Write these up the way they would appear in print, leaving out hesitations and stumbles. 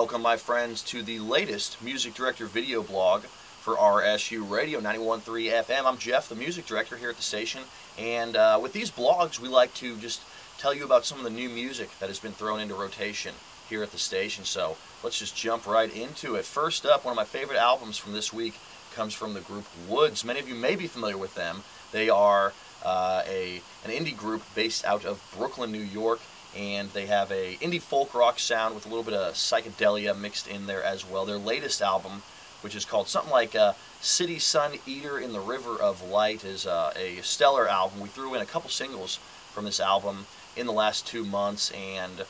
Welcome, my friends, to the latest music director video blog for RSU Radio 91.3 FM. I'm Jeff, the music director here at the station, and with these blogs, we like to just tell you about some of the new music that has been thrown into rotation here at the station. So let's just jump right into it. First up, one of my favorite albums from this week comes from the group Woods. Many of you may be familiar with them. They are an indie group based out of Brooklyn, New York, and they have a indie folk rock sound with a little bit of psychedelia mixed in there as well. Their latest album, which is called something like City Sun Eater in the River of Light, is a stellar album. We threw in a couple singles from this album in the last 2 months and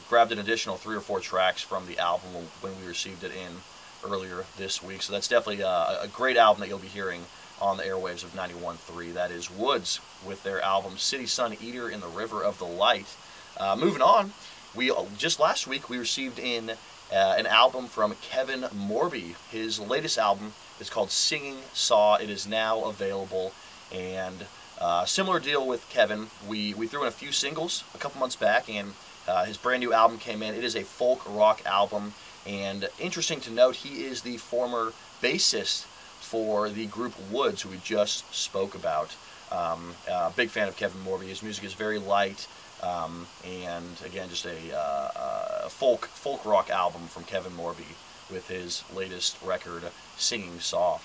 grabbed an additional 3 or 4 tracks from the album when we received it in earlier this week. So that's definitely a great album that you'll be hearing on the airwaves of 91.3. That is Woods with their album City Sun Eater in the River of the Light. Moving on, just last week we received in an album from Kevin Morby. His latest album is called Singing Saw. It is now available, and similar deal with Kevin. We threw in a few singles a couple months back, and his brand new album came in. It is a folk rock album, and interesting to note, he is the former bassist for the group Woods, who we just spoke about. Big fan of Kevin Morby. His music is very light. And again, just a folk rock album from Kevin Morby with his latest record, Singing Saw.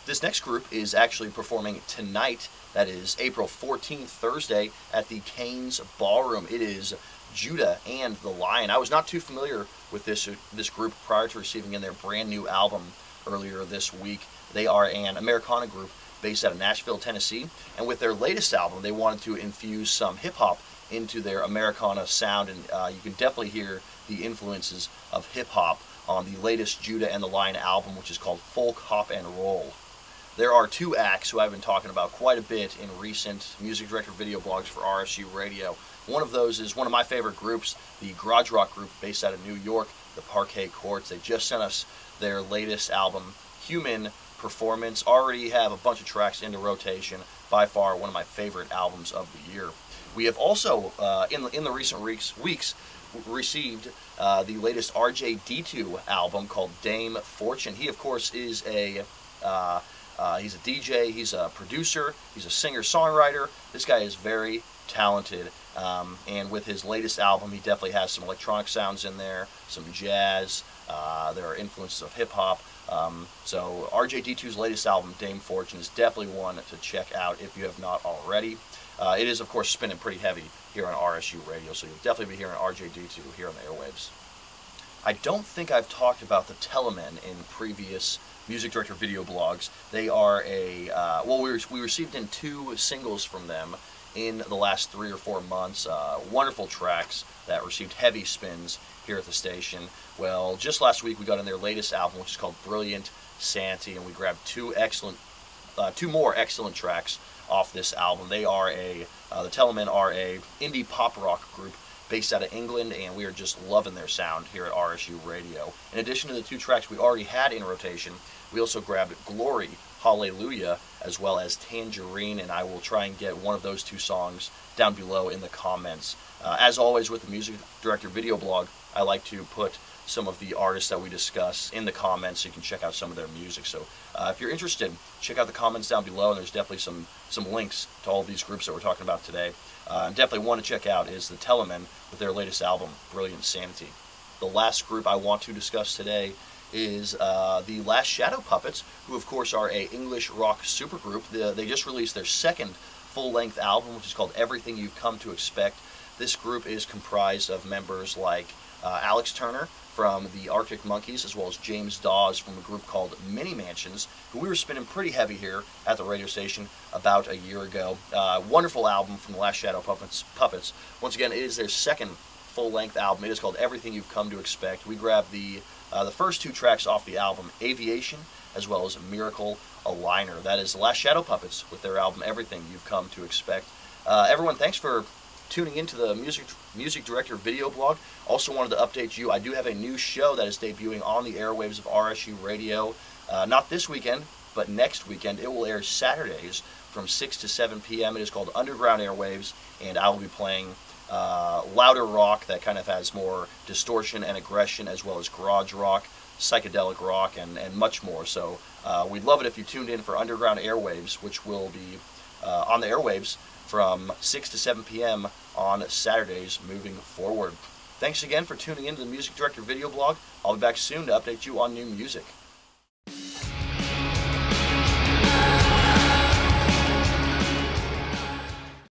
This next group is actually performing tonight. That is April 14th, Thursday, at the Cain's Ballroom. It is Judah and the Lion. I was not too familiar with this group prior to receiving in their brand new album earlier this week. They are an Americana group based out of Nashville, Tennessee, and with their latest album, they wanted to infuse some hip-hop into their Americana sound, and you can definitely hear the influences of hip-hop on the latest Judah and the Lion album, which is called Folk, Hop, and Roll. There are 2 acts who I've been talking about quite a bit in recent music director video blogs for RSU Radio. One of those is one of my favorite groups, the garage rock group based out of New York, the Parquet Courts. They just sent us their latest album, Human Performance. Already have a bunch of tracks into rotation. By far one of my favorite albums of the year. We have also, in the recent weeks, received the latest RJD2 album called Dame Fortune. He, of course, is he's a DJ, he's a producer, he's a singer-songwriter. This guy is very talented, and with his latest album, he definitely has some electronic sounds in there, some jazz, there are influences of hip-hop. So RJD2's latest album, Dame Fortune, is definitely one to check out if you have not already. It is, of course, spinning pretty heavy here on RSU Radio, so you'll definitely be hearing RJD2 here on the airwaves. I don't think I've talked about the Telamon in previous music director video blogs. They are we received in 2 singles from them in the last 3 or 4 months. Wonderful tracks that received heavy spins here at the station. Well, just last week we got in their latest album, which is called Brilliant Sanity, and we grabbed 2 more excellent tracks off this album. They are the Telamon are a indie pop rock group based out of England, and we are just loving their sound here at RSU Radio. In addition to the 2 tracks we already had in rotation, we also grabbed Glory, Hallelujah, as well as Tangerine, and I will try and get one of those 2 songs down below in the comments. As always with the music director video blog, I like to put some of the artists that we discuss in the comments so you can check out some of their music. So if you're interested, check out the comments down below, and there's definitely some links to all of these groups that we're talking about today. Definitely one to check out is the Telamon with their latest album, Brilliant Sanity. The last group I want to discuss today is the Last Shadow Puppets, who of course are an English rock supergroup. They just released their 2nd full-length album, which is called Everything You've Come to Expect. This group is comprised of members like Alex Turner from the Arctic Monkeys, as well as James Dawes from a group called Mini Mansions, who we were spinning pretty heavy here at the radio station about a year ago. Wonderful album from the Last Shadow Puppets. Once again, it is their 2nd full-length album. It is called Everything You've Come to Expect. We grabbed the first 2 tracks off the album, Aviation, as well as Miracle Aligner. That is the Last Shadow Puppets with their album, Everything You've Come to Expect. Everyone, thanks for tuning into the music director video blog. Also wanted to update you, I do have a new show that is debuting on the airwaves of RSU Radio. Not this weekend, but next weekend. It will air Saturdays from 6 to 7 p.m. It is called Underground Airwaves, and I will be playing louder rock that kind of has more distortion and aggression, as well as garage rock, psychedelic rock, and much more. So we'd love it if you tuned in for Underground Airwaves, which will be on the airwaves from 6 to 7 p.m. on Saturdays moving forward. Thanks again for tuning in to the Music Director video blog. I'll be back soon to update you on new music.